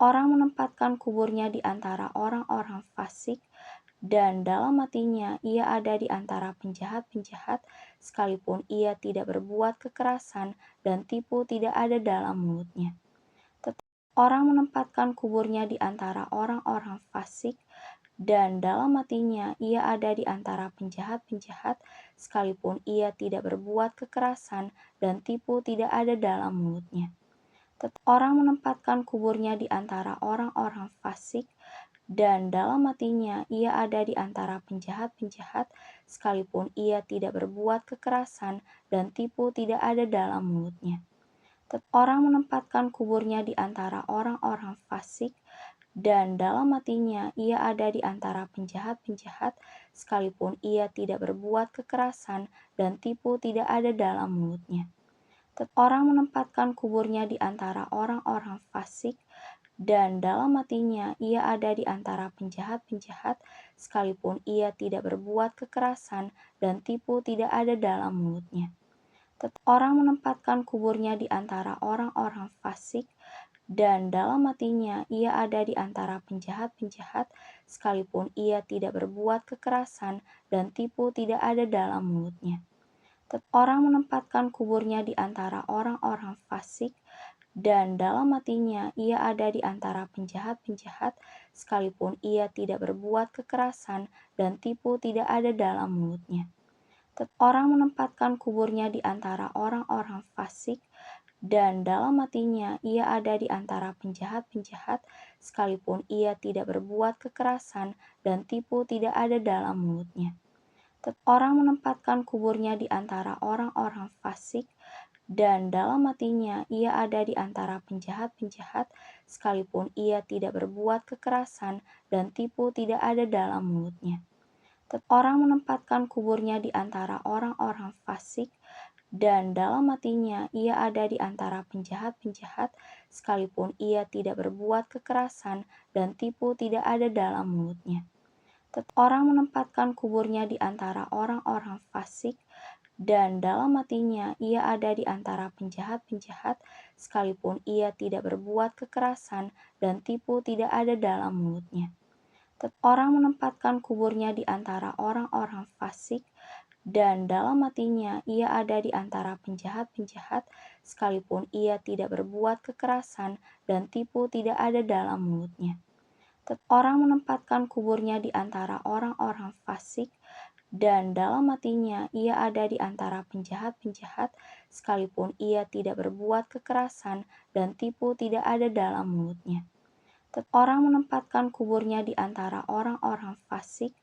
Orang menempatkan kuburnya di antara orang-orang fasik, dan dalam hatinya ia ada di antara penjahat-penjahat, sekalipun ia tidak berbuat kekerasan dan tipu tidak ada dalam mulutnya. Orang menempatkan kuburnya di antara orang-orang fasik, dan dalam hatinya ia ada di antara penjahat-penjahat, sekalipun ia tidak berbuat kekerasan dan tipu tidak ada dalam mulutnya. Orang menempatkan kuburnya di antara orang-orang fasik, dan dalam hatinya ia ada di antara penjahat-penjahat, sekalipun ia tidak berbuat kekerasan dan tipu tidak ada dalam mulutnya. Orang menempatkan kuburnya di antara orang-orang fasik, dan dalam hatinya ia ada di antara penjahat-penjahat, sekalipun ia tidak berbuat kekerasan dan tipu tidak ada dalam mulutnya. Orang menempatkan kuburnya di antara orang-orang fasik, dan dalam hatinya ia ada di antara penjahat-penjahat, sekalipun ia tidak berbuat kekerasan dan tipu tidak ada dalam mulutnya. Orang menempatkan kuburnya di antara orang-orang fasik, dan dalam hatinya ia ada di antara penjahat-penjahat, sekalipun ia tidak berbuat kekerasan dan tipu tidak ada dalam mulutnya. Orang menempatkan kuburnya di antara orang-orang fasik, dan dalam hatinya ia ada di antara penjahat-penjahat, sekalipun ia tidak berbuat kekerasan dan tipu tidak ada dalam mulutnya. Orang menempatkan kuburnya di antara orang-orang fasik, dan dalam hatinya ia ada di antara penjahat-penjahat, sekalipun ia tidak berbuat kekerasan dan tipu tidak ada dalam mulutnya. Orang menempatkan kuburnya di antara orang-orang fasik, dan dalam hatinya ia ada di antara penjahat-penjahat, sekalipun ia tidak berbuat kekerasan dan tipu tidak ada dalam mulutnya. Orang menempatkan kuburnya di antara orang-orang fasik, dan dalam hatinya ia ada di antara penjahat-penjahat, sekalipun ia tidak berbuat kekerasan dan tipu tidak ada dalam mulutnya. Orang menempatkan kuburnya di antara orang-orang fasik, dan dalam hatinya ia ada di antara penjahat-penjahat, sekalipun ia tidak berbuat kekerasan dan tipu tidak ada dalam mulutnya. Orang menempatkan kuburnya di antara orang-orang fasik, dan dalam hatinya ia ada di antara penjahat-penjahat, sekalipun ia tidak berbuat kekerasan dan tipu tidak ada dalam mulutnya. Orang menempatkan kuburnya di antara orang-orang fasik, dan dalam hatinya ia ada di antara penjahat-penjahat, sekalipun ia tidak berbuat kekerasan dan tipu tidak ada dalam mulutnya. Orang menempatkan kuburnya di antara orang-orang fasik,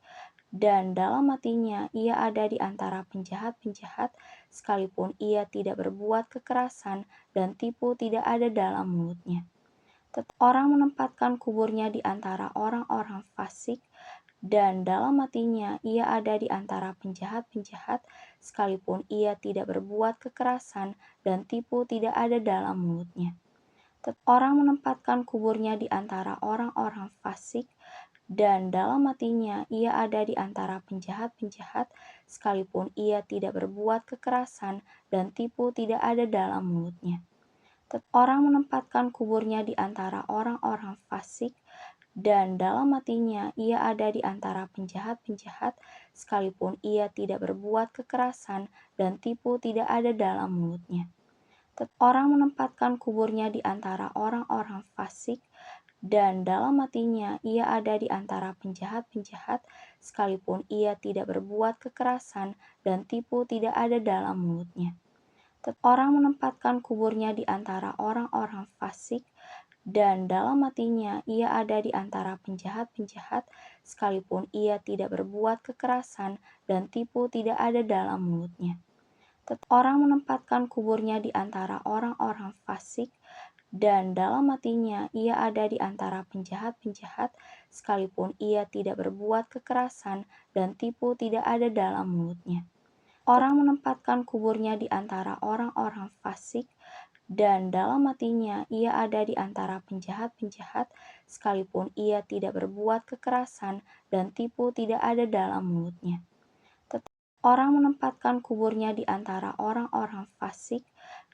dan dalam hatinya ia ada di antara penjahat-penjahat, sekalipun ia tidak berbuat kekerasan dan tipu tidak ada dalam mulutnya. Orang menempatkan kuburnya di antara orang-orang fasik, dan dalam hatinya ia ada di antara penjahat-penjahat, sekalipun ia tidak berbuat kekerasan dan tipu tidak ada dalam mulutnya. Orang menempatkan kuburnya di antara orang-orang fasik, dan dalam hatinya ia ada di antara penjahat-penjahat, sekalipun ia tidak berbuat kekerasan dan tipu tidak ada dalam mulutnya. Orang menempatkan kuburnya di antara orang-orang fasik, dan dalam hatinya ia ada di antara penjahat-penjahat, sekalipun ia tidak berbuat kekerasan dan tipu tidak ada dalam mulutnya. Orang menempatkan kuburnya di antara orang-orang fasik, dan dalam hatinya ia ada di antara penjahat-penjahat, sekalipun ia tidak berbuat kekerasan dan tipu tidak ada dalam mulutnya. Orang menempatkan kuburnya di antara orang-orang fasik, dan dalam hatinya ia ada di antara penjahat-penjahat, sekalipun ia tidak berbuat kekerasan dan tipu tidak ada dalam mulutnya. Orang menempatkan kuburnya di antara orang-orang fasik, dan dalam hatinya ia ada di antara penjahat-penjahat, sekalipun ia tidak berbuat kekerasan dan tipu tidak ada dalam mulutnya. Orang menempatkan kuburnya di antara orang-orang fasik, dan dalam hatinya ia ada di antara penjahat-penjahat, sekalipun ia tidak berbuat kekerasan dan tipu tidak ada dalam mulutnya. Orang menempatkan kuburnya di antara orang-orang fasik,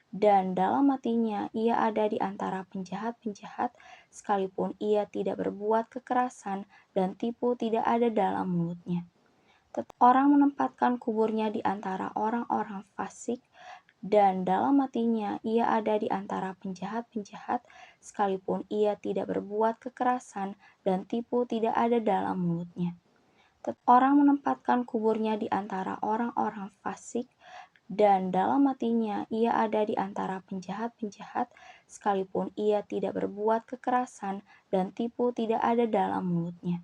dan dalam hatinya ia ada di antara penjahat-penjahat, sekalipun ia tidak berbuat kekerasan dan tipu tidak ada dalam mulutnya. Orang menempatkan kuburnya di antara orang-orang fasik, dan dalam hatinya ia ada di antara penjahat-penjahat, sekalipun ia tidak berbuat kekerasan dan tipu tidak ada dalam mulutnya. Orang menempatkan kuburnya di antara orang-orang fasik, dan dalam hatinya ia ada di antara penjahat-penjahat, sekalipun ia tidak berbuat kekerasan dan tipu tidak ada dalam mulutnya.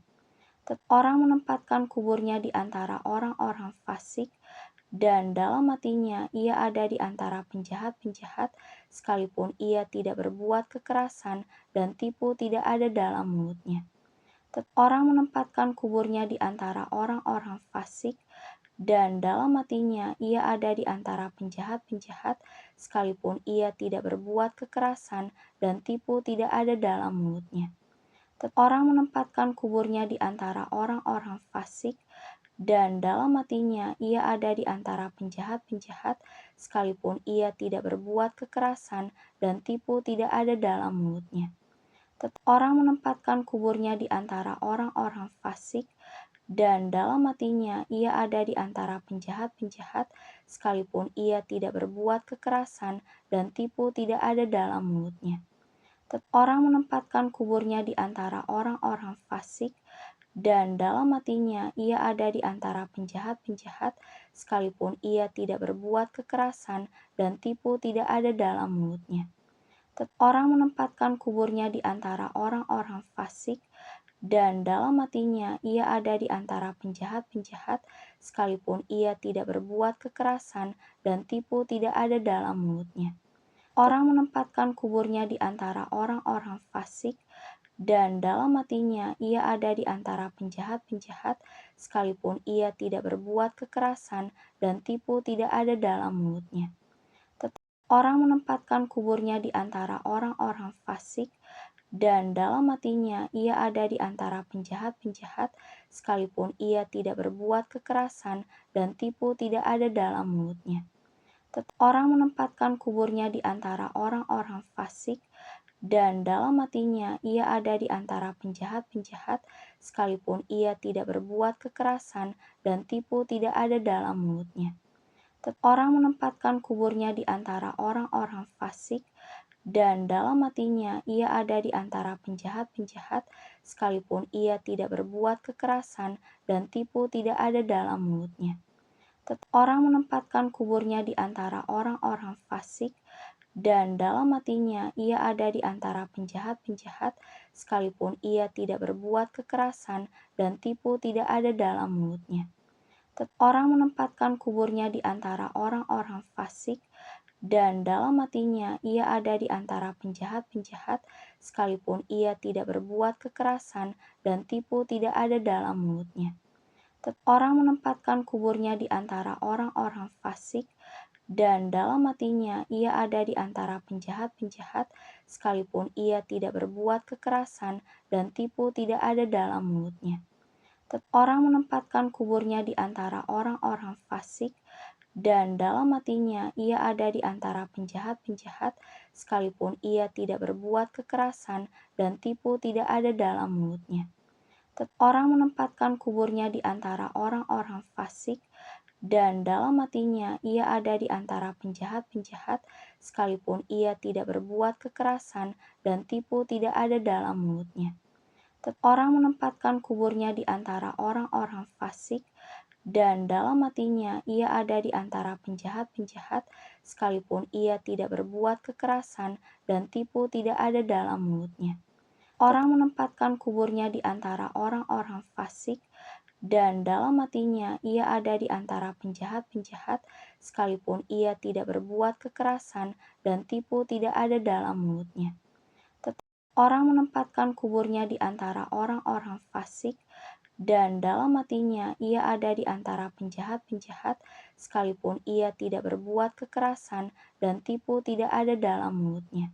Orang menempatkan kuburnya di antara orang-orang fasik, dan dalam hatinya ia ada di antara penjahat-penjahat, sekalipun ia tidak berbuat kekerasan dan tipu tidak ada dalam mulutnya. Orang menempatkan kuburnya di antara orang-orang fasik, dan dalam hatinya ia ada di antara penjahat-penjahat, sekalipun ia tidak berbuat kekerasan dan tipu tidak ada dalam mulutnya. Orang menempatkan kuburnya di antara orang-orang fasik, dan dalam hatinya ia ada di antara penjahat-penjahat, sekalipun ia tidak berbuat kekerasan dan tipu tidak ada dalam mulutnya. Orang menempatkan kuburnya di antara orang-orang fasik, dan dalam hatinya ia ada di antara penjahat-penjahat, sekalipun ia tidak berbuat kekerasan dan tipu tidak ada dalam mulutnya. Orang menempatkan kuburnya di antara orang-orang fasik, dan dalam hatinya ia ada di antara penjahat-penjahat, sekalipun ia tidak berbuat kekerasan dan tipu tidak ada dalam mulutnya. Orang menempatkan kuburnya di antara orang-orang fasik, dan dalam hatinya ia ada di antara penjahat-penjahat, sekalipun ia tidak berbuat kekerasan dan tipu tidak ada dalam mulutnya. Orang menempatkan kuburnya di antara orang-orang fasik, dan dalam hatinya ia ada di antara penjahat-penjahat, sekalipun ia tidak berbuat kekerasan dan tipu tidak ada dalam mulutnya. Orang menempatkan kuburnya di antara orang-orang fasik, dan dalam hatinya ia ada di antara penjahat-penjahat, sekalipun ia tidak berbuat kekerasan dan tipu tidak ada dalam mulutnya. Orang menempatkan kuburnya di antara orang-orang fasik, dan dalam hatinya ia ada di antara penjahat-penjahat, sekalipun ia tidak berbuat kekerasan dan tipu tidak ada dalam mulutnya. Orang menempatkan kuburnya di antara orang-orang fasik, dan dalam hatinya ia ada di antara penjahat-penjahat, sekalipun ia tidak berbuat kekerasan dan tipu tidak ada dalam mulutnya. Orang menempatkan kuburnya di antara orang-orang fasik, dan dalam hatinya ia ada di antara penjahat-penjahat, sekalipun ia tidak berbuat kekerasan dan tipu tidak ada dalam mulutnya. Orang menempatkan kuburnya di antara orang-orang fasik, dan dalam hatinya ia ada di antara penjahat-penjahat, sekalipun ia tidak berbuat kekerasan dan tipu tidak ada dalam mulutnya. Orang menempatkan kuburnya di antara orang-orang fasik, dan dalam hatinya ia ada di antara penjahat-penjahat, sekalipun ia tidak berbuat kekerasan dan tipu tidak ada dalam mulutnya. Orang menempatkan kuburnya di antara orang-orang fasik, dan dalam hatinya ia ada di antara penjahat-penjahat, sekalipun ia tidak berbuat kekerasan dan tipu tidak ada dalam mulutnya. Orang menempatkan kuburnya di antara orang-orang fasik, dan dalam hatinya ia ada di antara penjahat-penjahat, sekalipun ia tidak berbuat kekerasan dan tipu tidak ada dalam mulutnya. Orang menempatkan kuburnya di antara orang-orang fasik, dan dalam hatinya ia ada di antara penjahat-penjahat, sekalipun ia tidak berbuat kekerasan dan tipu tidak ada dalam mulutnya. Orang menempatkan kuburnya di antara orang-orang fasik, dan dalam hatinya ia ada di antara penjahat-penjahat, sekalipun ia tidak berbuat kekerasan dan tipu tidak ada dalam mulutnya. Orang menempatkan kuburnya di antara orang-orang fasik, dan dalam hatinya ia ada di antara penjahat-penjahat, sekalipun ia tidak berbuat kekerasan dan tipu tidak ada dalam mulutnya.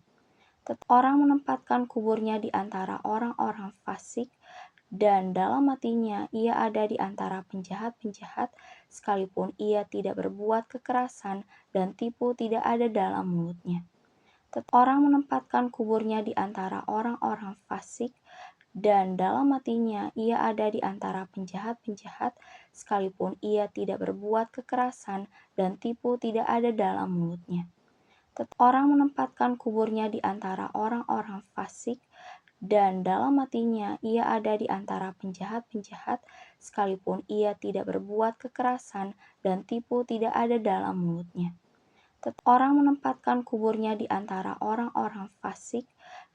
Orang menempatkan kuburnya di antara orang-orang fasik, dan dalam hatinya ia ada di antara penjahat-penjahat, sekalipun ia tidak berbuat kekerasan dan tipu tidak ada dalam mulutnya. Orang menempatkan kuburnya di antara orang-orang fasik, dan dalam hatinya ia ada di antara penjahat-penjahat, sekalipun ia tidak berbuat kekerasan dan tipu tidak ada dalam mulutnya. Orang menempatkan kuburnya di antara orang-orang fasik, dan dalam hatinya ia ada di antara penjahat-penjahat, sekalipun ia tidak berbuat kekerasan dan tipu tidak ada dalam mulutnya. Orang menempatkan kuburnya di antara orang-orang fasik,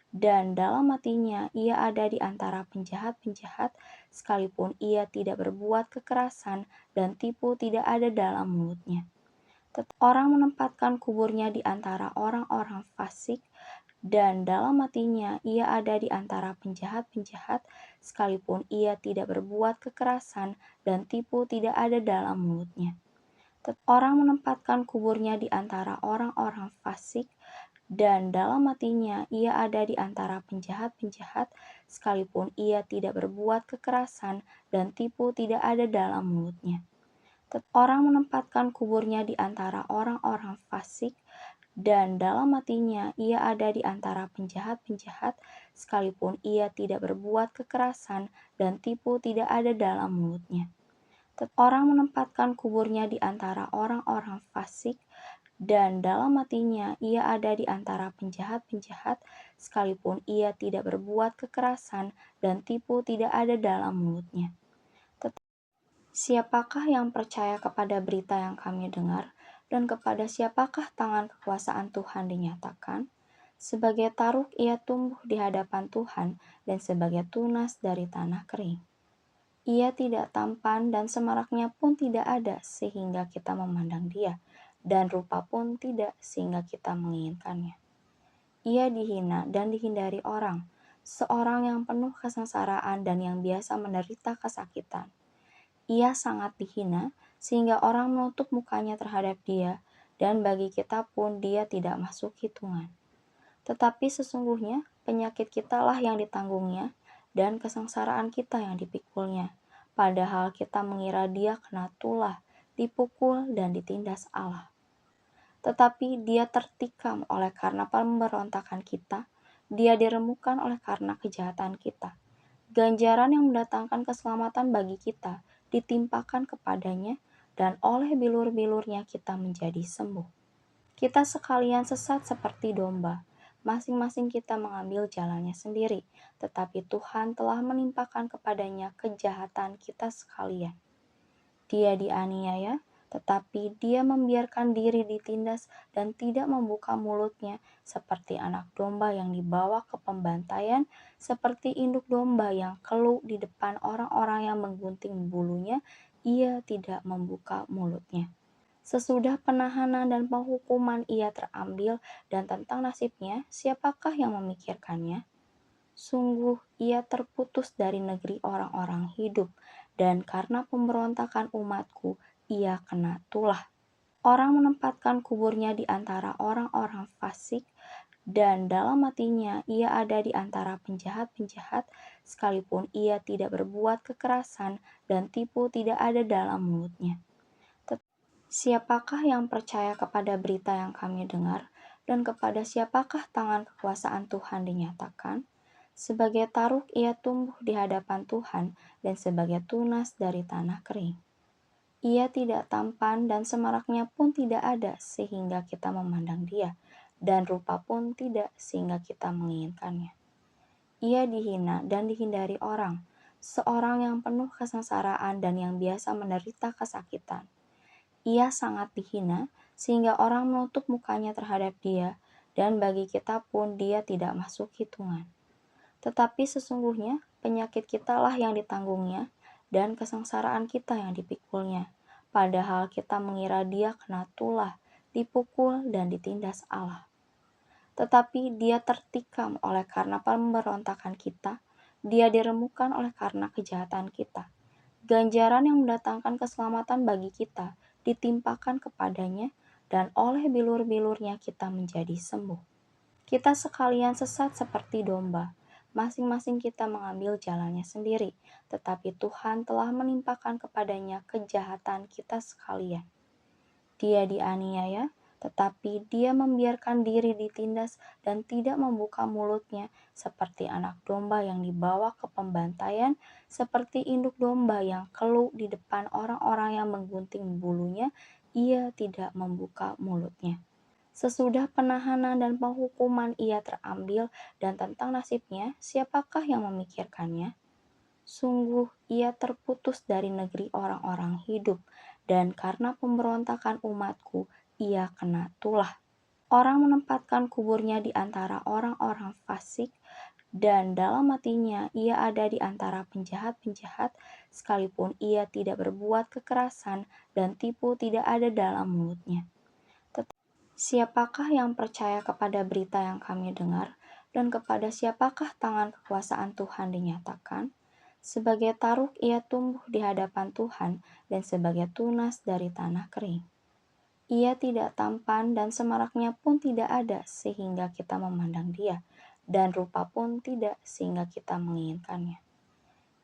dan dalam hatinya ia ada di antara penjahat-penjahat, sekalipun ia tidak berbuat kekerasan dan tipu tidak ada dalam mulutnya. Orang menempatkan kuburnya di antara orang-orang fasik, dan dalam hatinya ia ada di antara penjahat-penjahat, sekalipun ia tidak berbuat kekerasan dan tipu tidak ada dalam mulutnya. Orang menempatkan kuburnya di antara orang-orang fasik, dan dalam hatinya ia ada di antara penjahat-penjahat, sekalipun ia tidak berbuat kekerasan dan tipu tidak ada dalam mulutnya. Orang menempatkan kuburnya di antara orang-orang fasik, dan dalam hatinya ia ada di antara penjahat-penjahat, sekalipun ia tidak berbuat kekerasan dan tipu tidak ada dalam mulutnya. Orang menempatkan kuburnya di antara orang-orang fasik, dan dalam hatinya ia ada di antara penjahat-penjahat, sekalipun ia tidak berbuat kekerasan dan tipu tidak ada dalam mulutnya. Siapakah yang percaya kepada berita yang kami dengar, dan kepada siapakah tangan kekuasaan Tuhan dinyatakan? Sebagai taruk ia tumbuh di hadapan Tuhan, dan sebagai tunas dari tanah kering. Ia tidak tampan dan semaraknya pun tidak ada sehingga kita memandang dia, dan rupa pun tidak sehingga kita menginginkannya. Ia dihina dan dihindari orang, seorang yang penuh kesengsaraan dan yang biasa menderita kesakitan. Ia sangat dihina sehingga orang menutup mukanya terhadap dia, dan bagi kita pun dia tidak masuk hitungan. Tetapi sesungguhnya penyakit kitalah yang ditanggungnya, dan kesengsaraan kita yang dipikulnya. Padahal kita mengira dia kena tulah, dipukul, dan ditindas Allah. Tetapi dia tertikam oleh karena pemberontakan kita, dia diremukkan oleh karena kejahatan kita. Ganjaran yang mendatangkan keselamatan bagi kita ditimpakan kepadanya, dan oleh bilur-bilurnya kita menjadi sembuh. Kita sekalian sesat seperti domba, masing-masing kita mengambil jalannya sendiri, tetapi Tuhan telah menimpakan kepadanya kejahatan kita sekalian. Dia dianiaya, tetapi dia membiarkan diri ditindas dan tidak membuka mulutnya, seperti anak domba yang dibawa ke pembantaian, seperti induk domba yang keluh di depan orang-orang yang menggunting bulunya, ia tidak membuka mulutnya. Sesudah penahanan dan penghukuman ia terambil, dan tentang nasibnya siapakah yang memikirkannya? Sungguh ia terputus dari negeri orang-orang hidup, dan karena pemberontakan umatku ia kena tulah. Orang menempatkan kuburnya di antara orang-orang fasik, dan dalam hatinya ia ada di antara penjahat-penjahat, sekalipun ia tidak berbuat kekerasan dan tipu tidak ada dalam mulutnya. Siapakah yang percaya kepada berita yang kami dengar, dan kepada siapakah tangan kekuasaan Tuhan dinyatakan? Sebagai taruk ia tumbuh di hadapan Tuhan, dan sebagai tunas dari tanah kering. Ia tidak tampan dan semaraknya pun tidak ada sehingga kita memandang dia, dan rupa pun tidak sehingga kita menginginkannya. Ia dihina dan dihindari orang, seorang yang penuh kesengsaraan dan yang biasa menderita kesakitan. Ia sangat dihina sehingga orang menutup mukanya terhadap dia, dan bagi kita pun dia tidak masuk hitungan. Tetapi sesungguhnya penyakit kitalah yang ditanggungnya, dan kesengsaraan kita yang dipikulnya. Padahal kita mengira dia kena tulah, dipukul, dan ditindas Allah. Tetapi dia tertikam oleh karena pemberontakan kita, dia diremukkan oleh karena kejahatan kita. Ganjaran yang mendatangkan keselamatan bagi kita ditimpakan kepadanya, dan oleh bilur-bilurnya kita menjadi sembuh. Kita sekalian sesat seperti domba, masing-masing kita mengambil jalannya sendiri, tetapi Tuhan telah menimpakan kepadanya kejahatan kita sekalian. Dia dianiaya, tetapi dia membiarkan diri ditindas dan tidak membuka mulutnya, seperti anak domba yang dibawa ke pembantaian, seperti induk domba yang keluh di depan orang-orang yang menggunting bulunya, ia tidak membuka mulutnya. Sesudah penahanan dan penghukuman ia terambil, dan tentang nasibnya, siapakah yang memikirkannya? Sungguh ia terputus dari negeri orang-orang hidup, dan karena pemberontakan umatku, ia kena tulah. Orang menempatkan kuburnya di antara orang-orang fasik, dan dalam hatinya ia ada di antara penjahat-penjahat, sekalipun ia tidak berbuat kekerasan dan tipu tidak ada dalam mulutnya. Siapakah yang percaya kepada berita yang kami dengar, dan kepada siapakah tangan kekuasaan Tuhan dinyatakan? Sebagai taruk ia tumbuh di hadapan Tuhan, dan sebagai tunas dari tanah kering. Ia tidak tampan dan semaraknya pun tidak ada sehingga kita memandang dia, dan rupa pun tidak sehingga kita menginginkannya.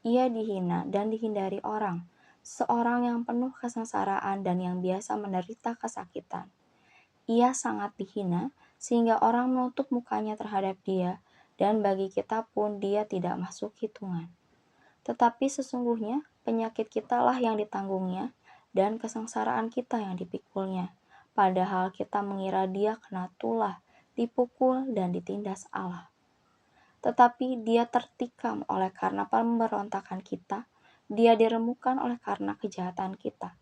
Ia dihina dan dihindari orang, seorang yang penuh kesengsaraan dan yang biasa menderita kesakitan. Ia sangat dihina, sehingga orang menutup mukanya terhadap dia, dan bagi kita pun dia tidak masuk hitungan. Tetapi sesungguhnya penyakit kitalah yang ditanggungnya, dan kesengsaraan kita yang dipikulnya. Padahal kita mengira dia kena tulah, dipukul, dan ditindas Allah. Tetapi dia tertikam oleh karena pemberontakan kita, dia diremukan oleh karena kejahatan kita.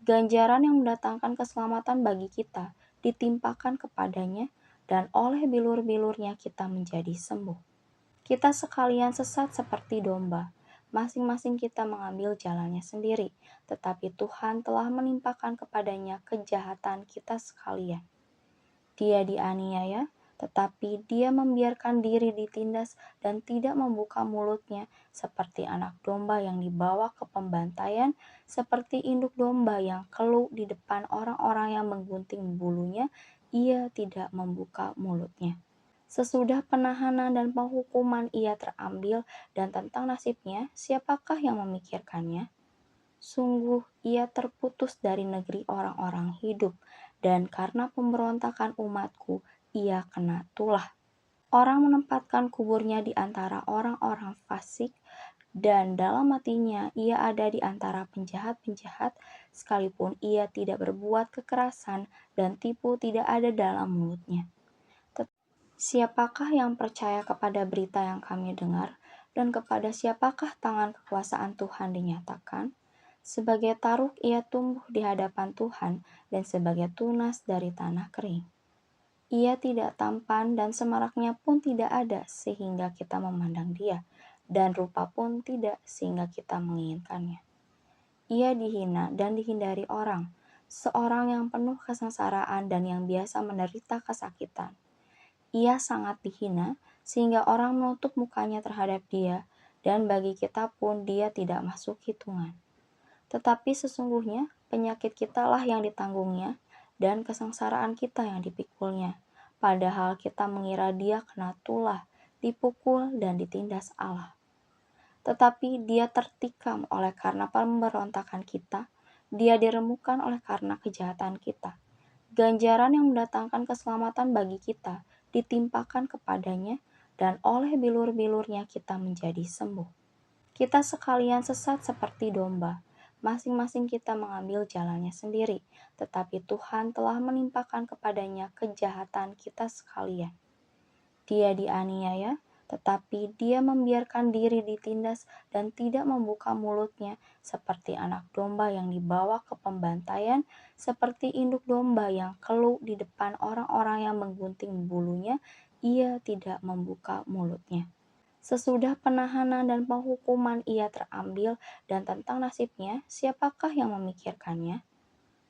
Ganjaran yang mendatangkan keselamatan bagi kita ditimpakan kepadanya, dan oleh bilur-bilurnya kita menjadi sembuh. Kita sekalian sesat seperti domba, masing-masing kita mengambil jalannya sendiri, tetapi Tuhan telah menimpakan kepadanya kejahatan kita sekalian. Dia dianiaya, tetapi dia membiarkan diri ditindas dan tidak membuka mulutnya, seperti anak domba yang dibawa ke pembantaian, seperti induk domba yang keluh di depan orang-orang yang menggunting bulunya, ia tidak membuka mulutnya. Sesudah penahanan dan penghukuman ia terambil, dan tentang nasibnya, siapakah yang memikirkannya? Sungguh ia terputus dari negeri orang-orang hidup, dan karena pemberontakan umatku, ia kena tulah. Orang menempatkan kuburnya di antara orang-orang fasik, dan dalam hatinya ia ada di antara penjahat-penjahat, sekalipun ia tidak berbuat kekerasan dan tipu tidak ada dalam mulutnya. Siapakah yang percaya kepada berita yang kami dengar, dan kepada siapakah tangan kekuasaan Tuhan dinyatakan? Sebagai taruk ia tumbuh di hadapan Tuhan, dan sebagai tunas dari tanah kering. Ia tidak tampan dan semaraknya pun tidak ada sehingga kita memandang dia, dan rupa pun tidak sehingga kita menginginkannya. Ia dihina dan dihindari orang, seorang yang penuh kesengsaraan dan yang biasa menderita kesakitan. Ia sangat dihina, sehingga orang menutup mukanya terhadap dia, dan bagi kita pun dia tidak masuk hitungan. Tetapi sesungguhnya penyakit kitalah yang ditanggungnya, dan kesengsaraan kita yang dipikulnya. Padahal kita mengira dia kena tulah, dipukul, dan ditindas Allah. Tetapi dia tertikam oleh karena pemberontakan kita, dia diremukan oleh karena kejahatan kita. Ganjaran yang mendatangkan keselamatan bagi kita ditimpakan kepadanya, dan oleh bilur-bilurnya kita menjadi sembuh. Kita sekalian sesat seperti domba, masing-masing kita mengambil jalannya sendiri, tetapi Tuhan telah menimpakan kepadanya kejahatan kita sekalian. Dia dianiaya, tetapi dia membiarkan diri ditindas dan tidak membuka mulutnya, seperti anak domba yang dibawa ke pembantaian, seperti induk domba yang keluh di depan orang-orang yang menggunting bulunya, ia tidak membuka mulutnya. Sesudah penahanan dan penghukuman ia terambil, dan tentang nasibnya, siapakah yang memikirkannya?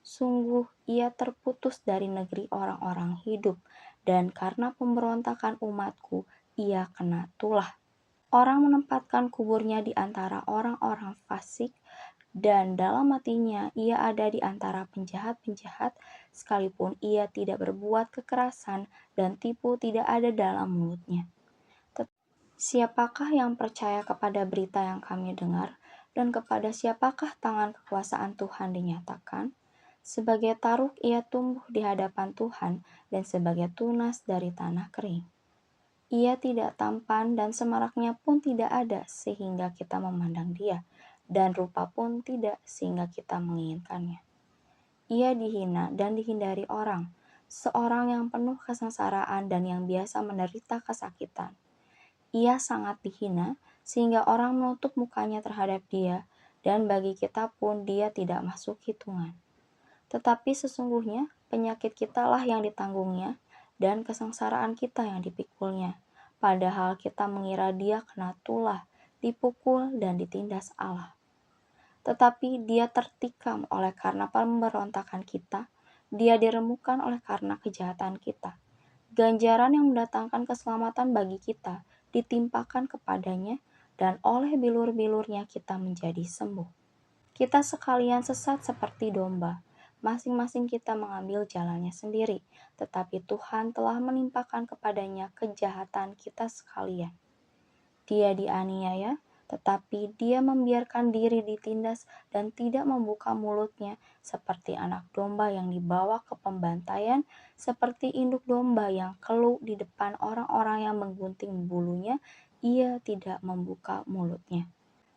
Sungguh ia terputus dari negeri orang-orang hidup, dan karena pemberontakan umatku, ia kena tulah. Orang menempatkan kuburnya di antara orang-orang fasik, dan dalam hatinya ia ada di antara penjahat-penjahat, sekalipun ia tidak berbuat kekerasan dan tipu tidak ada dalam mulutnya. Siapakah yang percaya kepada berita yang kami dengar, dan kepada siapakah tangan kekuasaan Tuhan dinyatakan? Sebagai taruk ia tumbuh di hadapan Tuhan dan sebagai tunas dari tanah kering. Ia tidak tampan dan semaraknya pun tidak ada sehingga kita memandang dia, dan rupa pun tidak sehingga kita menginginkannya. Ia dihina dan dihindari orang, seorang yang penuh kesengsaraan dan yang biasa menderita kesakitan. Ia sangat dihina sehingga orang menutup mukanya terhadap dia, dan bagi kita pun dia tidak masuk hitungan. Tetapi sesungguhnya penyakit kitalah yang ditanggungnya dan kesengsaraan kita yang dipikulnya. Padahal kita mengira dia kena tulah, dipukul dan ditindas Allah. Tetapi dia tertikam oleh karena pemberontakan kita, dia diremukkan oleh karena kejahatan kita. Ganjaran yang mendatangkan keselamatan bagi kita ditimpakan kepadanya, dan oleh bilur-bilurnya kita menjadi sembuh. Kita sekalian sesat seperti domba, masing-masing kita mengambil jalannya sendiri, tetapi Tuhan telah menimpakan kepadanya kejahatan kita sekalian. Dia dianiaya, tetapi dia membiarkan diri ditindas dan tidak membuka mulutnya, seperti anak domba yang dibawa ke pembantaian, seperti induk domba yang keluh di depan orang-orang yang menggunting bulunya, ia tidak membuka mulutnya.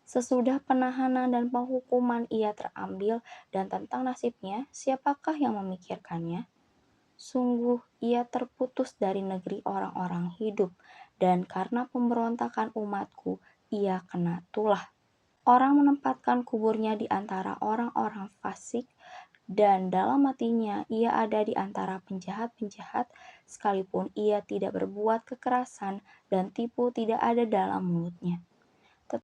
Sesudah penahanan dan penghukuman ia terambil, dan tentang nasibnya, siapakah yang memikirkannya? Sungguh ia terputus dari negeri orang-orang hidup, dan karena pemberontakan umatku, ia kena tulah. Orang menempatkan kuburnya di antara orang-orang fasik, dan dalam hatinya ia ada di antara penjahat-penjahat, sekalipun ia tidak berbuat kekerasan dan tipu tidak ada dalam mulutnya.